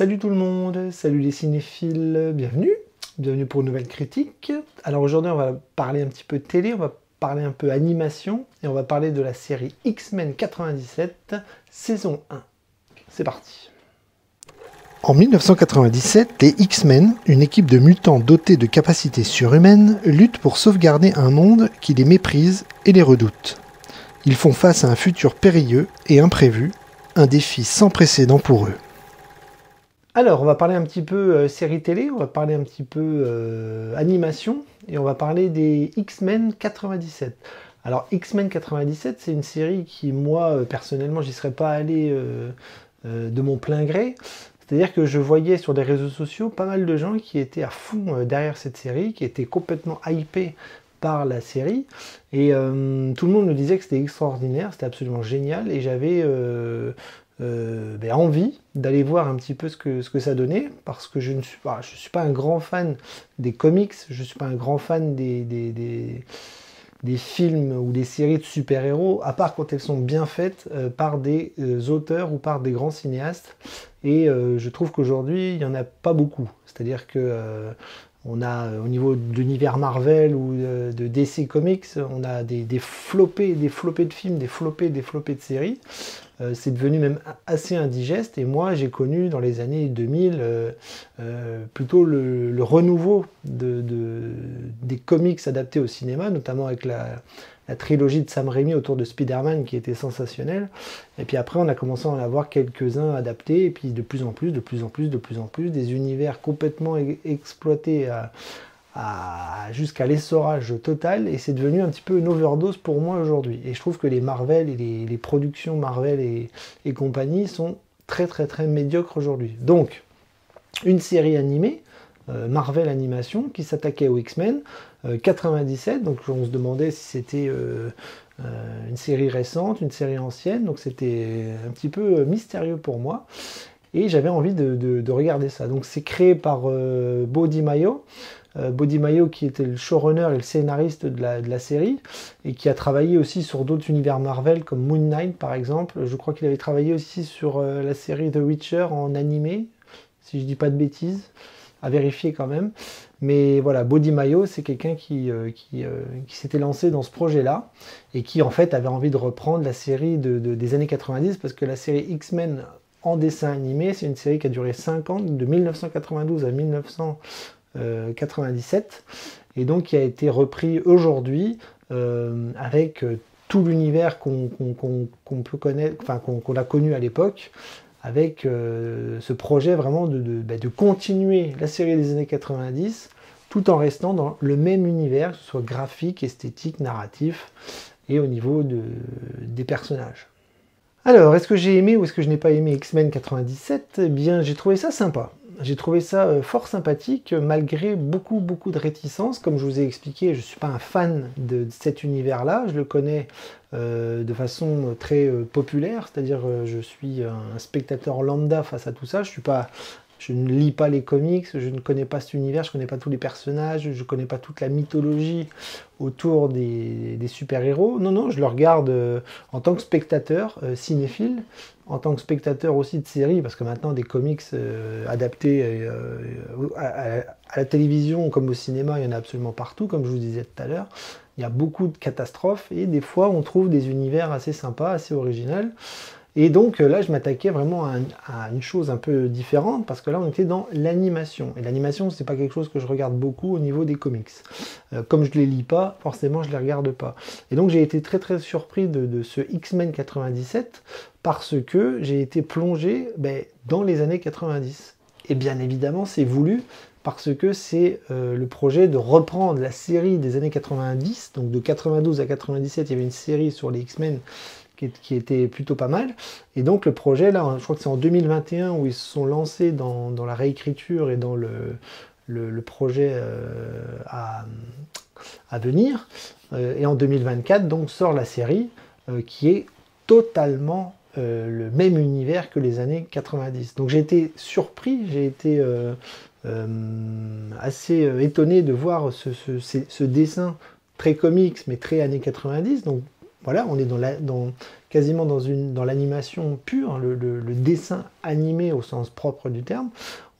Salut tout le monde, salut les cinéphiles, bienvenue pour une nouvelle critique. Alors aujourd'hui on va parler un petit peu télé, on va parler un peu animation et on va parler de la série X-Men 97, saison 1. C'est parti. En 1997, les X-Men, une équipe de mutants dotés de capacités surhumaines, luttent pour sauvegarder un monde qui les méprise et les redoute. Ils font face à un futur périlleux et imprévu, un défi sans précédent pour eux. Alors, on va parler un petit peu série télé, on va parler un petit peu animation, et on va parler des X-Men 97. Alors, X-Men 97, c'est une série qui, moi, personnellement, j'y serais pas allé de mon plein gré. C'est-à-dire que je voyais sur les réseaux sociaux pas mal de gens qui étaient à fond derrière cette série, qui étaient complètement hypés par la série, et tout le monde me disait que c'était extraordinaire, c'était absolument génial, et j'avais envie d'aller voir un petit peu ce que ça donnait, parce que je suis pas un grand fan des comics, je ne suis pas un grand fan des films ou des séries de super-héros, à part quand elles sont bien faites par des auteurs ou par des grands cinéastes, et je trouve qu'aujourd'hui, il n'y en a pas beaucoup. C'est-à-dire que on a au niveau de l'univers Marvel ou de DC Comics, on a des flopées de films, des flopées de séries. C'est devenu même assez indigeste, et moi j'ai connu dans les années 2000 plutôt le renouveau des comics adaptés au cinéma, notamment avec la trilogie de Sam Raimi autour de Spider-Man qui était sensationnelle. Et puis après on a commencé à en avoir quelques-uns adaptés, et puis de plus en plus, des univers complètement exploités jusqu'à l'essorage total, et c'est devenu un petit peu une overdose pour moi aujourd'hui. Et je trouve que les Marvel et les productions Marvel et compagnie sont très médiocres aujourd'hui. Donc, une série animée, Marvel Animation, qui s'attaquait aux X-Men, 97, donc on se demandait si c'était une série récente, une série ancienne, donc c'était un petit peu mystérieux pour moi. Et j'avais envie de regarder ça. Donc c'est créé par Bo DiMaggio, qui était le showrunner et le scénariste de la série, et qui a travaillé aussi sur d'autres univers Marvel comme Moon Knight par exemple. Je crois qu'il avait travaillé aussi sur la série The Witcher en animé, si je dis pas de bêtises, à vérifier quand même. Mais voilà, Bo DiMaggio, c'est quelqu'un qui s'était lancé dans ce projet-là, et qui en fait avait envie de reprendre la série des années 90, parce que la série X-Men en dessin animé, c'est une série qui a duré 5 ans, de 1992 à 1997, et donc qui a été repris aujourd'hui avec tout l'univers qu'on peut connaître, enfin qu'on a connu à l'époque, avec ce projet vraiment de continuer la série des années 90 tout en restant dans le même univers, que ce soit graphique, esthétique, narratif et au niveau des personnages. Alors, est-ce que j'ai aimé ou est-ce que je n'ai pas aimé X-Men 97? Eh bien, j'ai trouvé ça sympa. J'ai trouvé ça fort sympathique, malgré beaucoup de réticences. Comme je vous ai expliqué, je ne suis pas un fan de cet univers-là. Je le connais de façon très populaire, c'est-à-dire je suis un spectateur lambda face à tout ça. Je ne lis pas les comics, je ne connais pas cet univers, je ne connais pas tous les personnages, je ne connais pas toute la mythologie autour des super-héros. Non, je le regarde en tant que spectateur cinéphile, en tant que spectateur aussi de séries, parce que maintenant des comics adaptés à la télévision comme au cinéma, il y en a absolument partout, comme je vous disais tout à l'heure. Il y a beaucoup de catastrophes, et des fois on trouve des univers assez sympas, assez originaux. Et donc là, je m'attaquais vraiment à une chose un peu différente, parce que là, on était dans l'animation. Et l'animation, c'est pas quelque chose que je regarde beaucoup au niveau des comics. Comme je les lis pas, forcément, je les regarde pas. Et donc, j'ai été très surpris de ce X-Men 97, parce que j'ai été plongé dans les années 90. Et bien évidemment, c'est voulu, parce que c'est le projet de reprendre la série des années 90, donc de 92 à 97, il y avait une série sur les X-Men qui était plutôt pas mal. Et donc le projet, là, je crois que c'est en 2021 où ils se sont lancés dans la réécriture et dans le projet à venir. Et en 2024, donc, sort la série qui est totalement le même univers que les années 90. Donc j'ai été surpris, j'ai été assez étonné de voir ce dessin très comics, mais très années 90. Donc voilà, on est quasiment dans l'animation pure, le dessin animé au sens propre du terme.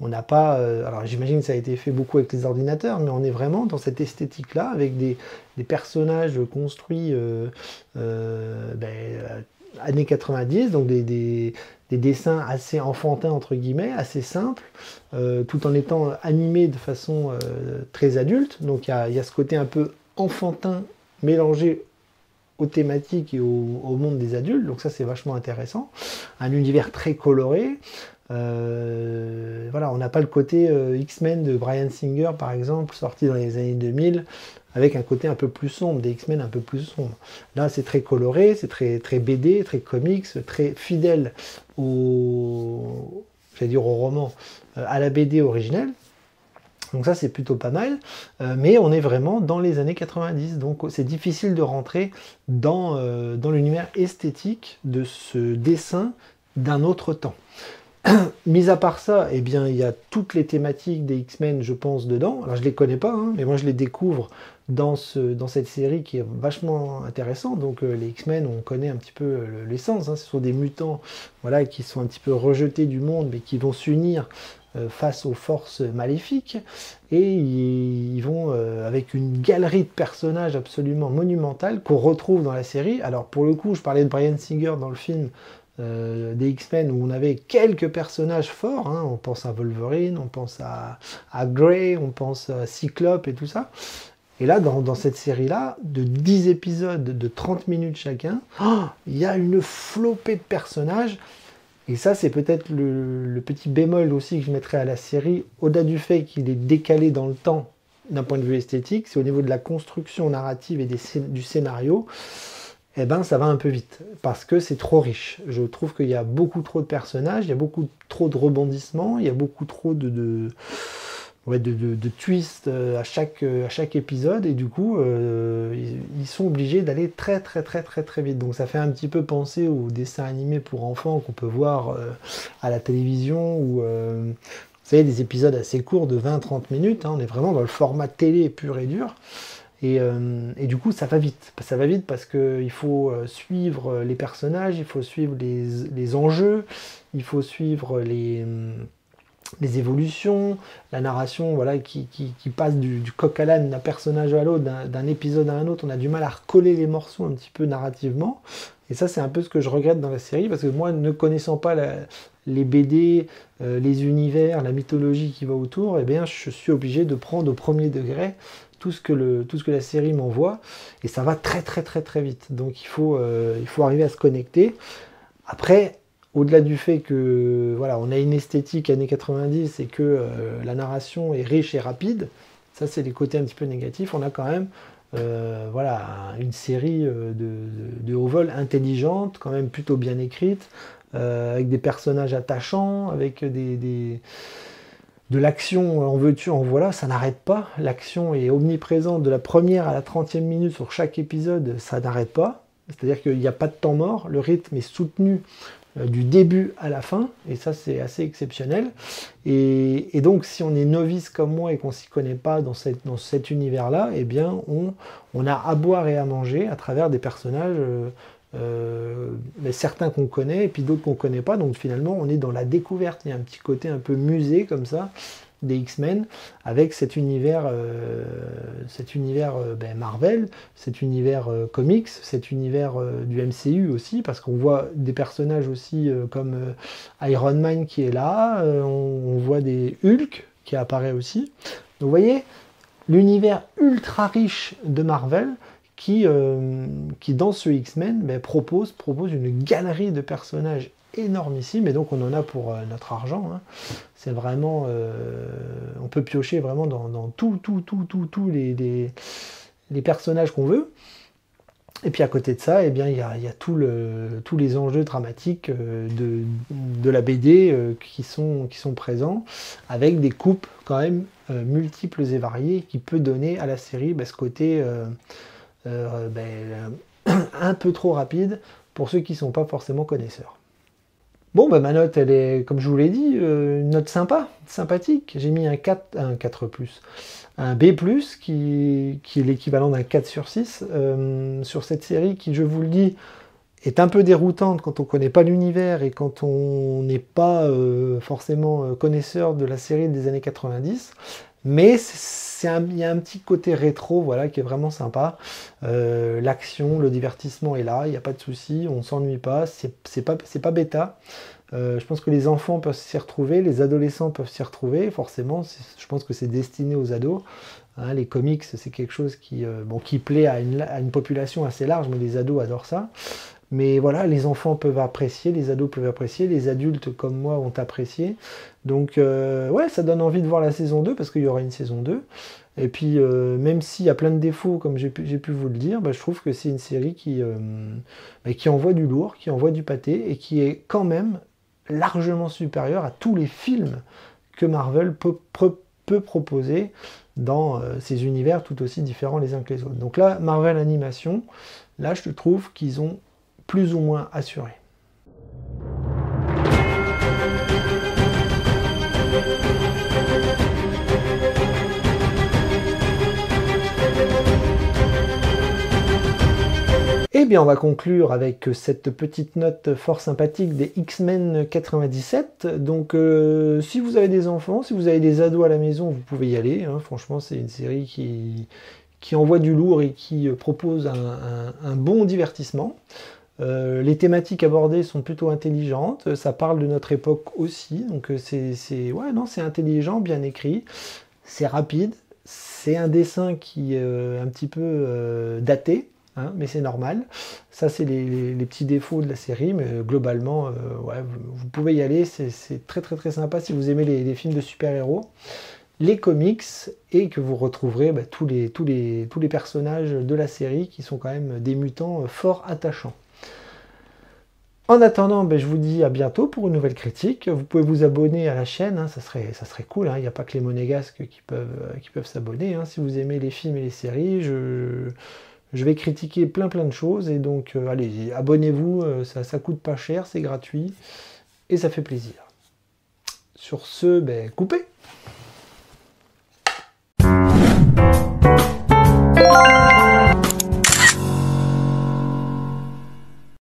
On n'a pas, alors j'imagine que ça a été fait beaucoup avec les ordinateurs, mais on est vraiment dans cette esthétique-là, avec des personnages construits années 90, donc des dessins assez enfantins, entre guillemets, assez simples, tout en étant animés de façon très adulte. Donc il y a ce côté un peu enfantin mélangé aux thématiques et au monde des adultes, donc ça c'est vachement intéressant. Un univers très coloré. Voilà, on n'a pas le côté X-Men de Bryan Singer par exemple, sorti dans les années 2000, avec un côté un peu plus sombre, des X-Men un peu plus sombres. Là c'est très coloré, c'est très BD, très comics, très fidèle au roman, à la BD originelle. Donc ça c'est plutôt pas mal, mais on est vraiment dans les années 90, donc c'est difficile de rentrer dans l'univers esthétique de ce dessin d'un autre temps. Mis à part ça, eh bien, il y a toutes les thématiques des X-Men, je pense, dedans. Alors je les connais pas, hein, mais moi je les découvre dans cette série qui est vachement intéressante. Donc les X-Men, on connaît un petit peu l'essence, hein. Ce sont des mutants, voilà, qui sont un petit peu rejetés du monde, mais qui vont s'unir face aux forces maléfiques, et ils vont avec une galerie de personnages absolument monumentale qu'on retrouve dans la série. Alors pour le coup, je parlais de Bryan Singer dans le film des X-Men, où on avait quelques personnages forts, hein. On pense à Wolverine, on pense à Grey, on pense à Cyclope et tout ça. Et là, dans cette série-là, de 10 épisodes de 30 minutes chacun, il y a une flopée de personnages. Et ça, c'est peut-être le petit bémol aussi que je mettrais à la série, au-delà du fait qu'il est décalé dans le temps d'un point de vue esthétique, c'est au niveau de la construction narrative et du scénario, eh ben, ça va un peu vite, parce que c'est trop riche. Je trouve qu'il y a beaucoup trop de personnages, il y a beaucoup trop de rebondissements, il y a beaucoup trop de twists à chaque épisode, et du coup ils sont obligés d'aller très vite. Donc ça fait un petit peu penser aux dessins animés pour enfants qu'on peut voir à la télévision, ou vous savez, des épisodes assez courts de 20-30 minutes, hein. On est vraiment dans le format télé pur et dur, et du coup ça va vite parce qu'il faut suivre les personnages, il faut suivre les enjeux, il faut suivre les évolutions, la narration, voilà, qui passe du coq à l'âne d'un personnage à l'autre, d'un épisode à un autre. On a du mal à recoller les morceaux un petit peu narrativement. Et ça, c'est un peu ce que je regrette dans la série, parce que moi, ne connaissant pas les BD, les univers, la mythologie qui va autour, eh bien, je suis obligé de prendre au premier degré tout ce que la série m'envoie. Et ça va très vite. Donc il faut arriver à se connecter. Après, au-delà du fait que voilà, on a une esthétique années 90 et que la narration est riche et rapide, ça c'est les côtés un petit peu négatifs, on a quand même voilà, une série de haut vol intelligente, quand même plutôt bien écrite, avec des personnages attachants, avec de l'action, en veux-tu, en voilà, ça n'arrête pas. L'action est omniprésente de la première à la 30e minute sur chaque épisode, ça n'arrête pas. C'est-à-dire qu'il n'y a pas de temps mort, le rythme est soutenu du début à la fin, et ça c'est assez exceptionnel. Et donc si on est novice comme moi et qu'on s'y connaît pas dans cet univers-là, eh bien on a à boire et à manger à travers des personnages, mais certains qu'on connaît et puis d'autres qu'on connaît pas. Donc finalement on est dans la découverte. Il y a un petit côté un peu musée comme ça des X-Men, avec cet univers Marvel, cet univers comics, cet univers du MCU aussi, parce qu'on voit des personnages aussi comme Iron Man qui est là, on voit des Hulk qui apparaît aussi. Donc vous voyez, l'univers ultra riche de Marvel qui dans ce X-Men propose une galerie de personnages énormissime, et donc on en a pour notre argent, hein. C'est vraiment, on peut piocher vraiment dans tous les personnages qu'on veut. Et puis à côté de ça, eh bien, il y a tous les enjeux dramatiques de la BD qui sont présents, avec des coupes quand même multiples et variées, qui peut donner à la série ce côté un peu trop rapide pour ceux qui ne sont pas forcément connaisseurs. Bon, bah, ma note, elle est, comme je vous l'ai dit, une note sympa, sympathique. J'ai mis un 4, un 4+, un B+, qui est l'équivalent d'un 4 sur 6, sur cette série qui, je vous le dis, est un peu déroutante quand on ne connaît pas l'univers et quand on n'est pas forcément connaisseur de la série des années 90. Mais il y a un petit côté rétro, voilà, qui est vraiment sympa. L'action, le divertissement est là, il n'y a pas de souci, on ne s'ennuie pas, c'est pas bêta. Je pense que les enfants peuvent s'y retrouver, les adolescents peuvent s'y retrouver, forcément, je pense que c'est destiné aux ados. Hein, les comics, c'est quelque chose qui plaît à une population assez large, mais les ados adorent ça. Mais voilà, les enfants peuvent apprécier, les ados peuvent apprécier, les adultes comme moi ont apprécié. Donc ouais, ça donne envie de voir la saison 2 parce qu'il y aura une saison 2. Et puis même s'il y a plein de défauts, comme j'ai pu vous le dire, bah, je trouve que c'est une série qui envoie du lourd, qui envoie du pâté et qui est quand même largement supérieure à tous les films que Marvel peut proposer dans ces univers tout aussi différents les uns que les autres. Donc là, Marvel Animation, là je trouve qu'ils ont plus ou moins assuré. Eh bien, on va conclure avec cette petite note fort sympathique des X-Men 97. Donc, si vous avez des enfants, si vous avez des ados à la maison, vous pouvez y aller. Hein. Franchement, c'est une série qui envoie du lourd et qui propose un bon divertissement. Les thématiques abordées sont plutôt intelligentes, ça parle de notre époque aussi, donc c'est intelligent, bien écrit, c'est rapide, c'est un dessin qui est un petit peu daté, hein, mais c'est normal. Ça, c'est les petits défauts de la série, mais globalement, vous pouvez y aller, c'est très très très sympa si vous aimez les films de super-héros, les comics, et que vous retrouverez tous les personnages de la série qui sont quand même des mutants fort attachants. En attendant, je vous dis à bientôt pour une nouvelle critique. Vous pouvez vous abonner à la chaîne, hein, ça serait cool. Hein. Il n'y a pas que les monégasques qui peuvent s'abonner. Hein. Si vous aimez les films et les séries, je vais critiquer plein de choses. Et donc, allez, abonnez-vous, ça coûte pas cher, c'est gratuit et ça fait plaisir. Sur ce, coupez!